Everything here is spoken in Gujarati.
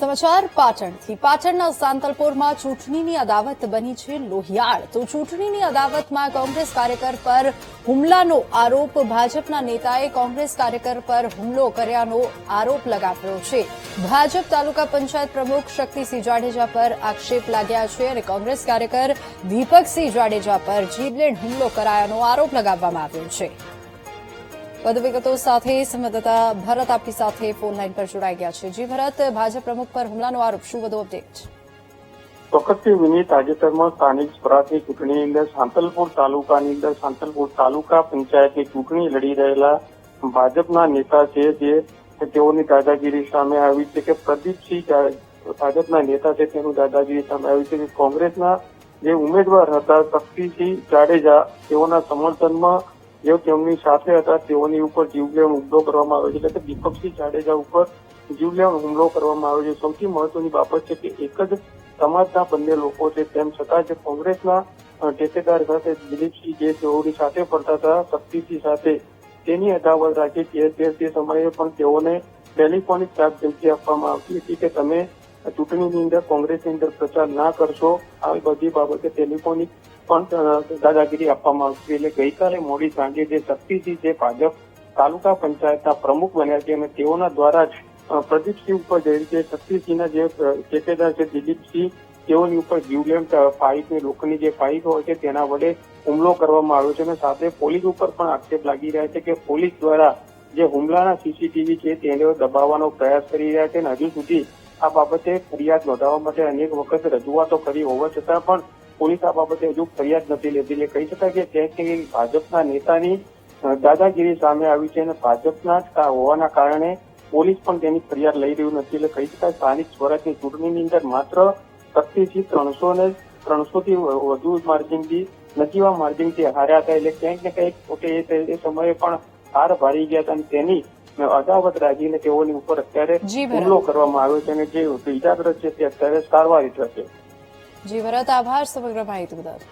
સમાચાર પાટણથી પાટણના સાંતલપુરમાં ચૂંટણીની અદાવત બની છે લોહિયાળ તો ચૂંટણીની અદાવતમાં કોંગ્રેસ કાર્યકર પર હુમલાનો આરોપ ભાજપના નેતાએ કોંગ્રેસ કાર્યકર પર હુમલો કર્યાનો આરોપ લગાવ્યો છે ભાજપ તાલુકા પંચાયત પ્રમુખ શક્તિસિંહ જાડેજા પર આક્ષેપ લાગ્યા છે અને કોંગ્રેસ કાર્યકર દીપકસિંહ જાડેજા પર જીવલેણ હુમલો કરાયાનો આરોપ લગાવવામાં આવ્યો છે વધુ વિગતો સાથે સંવાદદાતા ભરત આપણી સાથે ફોન લાઈન પર જોડાઈ ગયા છે જી ભરત ભાજપ પ્રમુખ પર હુમલાનો આરોપ શું વધુ અપડેટ ચોક્કસથી વિનીત તાજેતરમાં સ્થાનિક સ્વરાજની ચૂંટણીની અંદર સાંતલપુર તાલુકાની અંદર સાંતલપુર તાલુકા પંચાયતની ચૂંટણી લડી રહેલા ભાજપના નેતા છે જે તેઓની દાદાગીરી સામે આવી છે કે પ્રદીપસિંહ ભાજપના નેતા છે તેનું દાદાગીરી સામે આવી છે કે કોંગ્રેસના જે ઉમેદવાર હતા શક્તિસિંહ જાડેજા તેઓના સમર્થનમાં જેઓ તેમની સાથે હતા તેઓની ઉપર જીવલેણ હુમલો કરવામાં આવ્યો છે એટલે કે દીપકસિંહ જાડેજા ઉપર જીવલેણ હુમલો કરવામાં આવ્યો છે સૌથી મહત્વની બાબત છે કે એક જ સમાજના બંને લોકો છે તેમ છતાં જે કોંગ્રેસના ટેકેદાર સાથે દિલીપસિંહ જે તેઓની સાથે ફરતા હતા શક્તિસિંહ સાથે તેની અદાવત રાખી તે સમયે પણ તેઓને ટેલિફોનિક ધમકી આપવામાં આવતી હતી કે તમે ચૂંટણીની અંદર કોંગ્રેસની અંદર પ્રચાર ના કરશો આવી બધી બાબતે ટેલિફોનિક પણ દાદાગીરી આપવામાં આવતી એટલે ગઈકાલે મોડી સાંજે જે શક્તિસિંહ જે ભાજપ તાલુકા પંચાયતના પ્રમુખ બન્યા છે અને તેઓના દ્વારા જ પ્રદીપસિંહ ઉપર જે રીતે શક્તિસિંહના જે ઠેકેદાર છે દિલીપસિંહ તેઓની ઉપર જીવલેણ પાઇપની લોખંડની જે પાઇપ હોય છે તેના વડે હુમલો કરવામાં આવ્યો છે અને સાથે પોલીસ ઉપર પણ આક્ષેપ લાગી રહ્યા છે કે પોલીસ દ્વારા જે હુમલાના સીસીટીવી છે તેને દબાવવાનો પ્રયાસ કરી રહ્યા છે અને હજુ સુધી આ બાબતે ફરિયાદ નોંધાવવા માટે અનેક વખત રજૂઆતો કરી હોવા છતાં પણ પોલીસ આ બાબતે હજુ ફરિયાદ નથી લેતી એટલે કહી શકાય કે ભાજપના નેતાની દાદાગીરી સામે આવી છે અને ભાજપના જ હોવાના કારણે પોલીસ પણ તેની ફરિયાદ લઈ રહ્યું નથી એટલે કહી શકાય સ્થાનિક સ્વરાજની ચૂંટણીની અંદર માત્ર 300 થી વધુ માર્જિનથી નજીવા માર્જિનથી હાર્યા હતા એટલે ક્યાંક ને ક્યાંક પોતે એ સમયે પણ હાર ભારી ગયા હતા અને તેની અદાવત રાખીને તેઓની ઉપર અત્યારે હુમલો કરવામાં આવ્યો છે અને જે ઇજાગ્રસ્ત છે તે અત્યારે સારવાર હેઠળ છે જી ભરત આભાર સમગ્ર માહિતી બદલ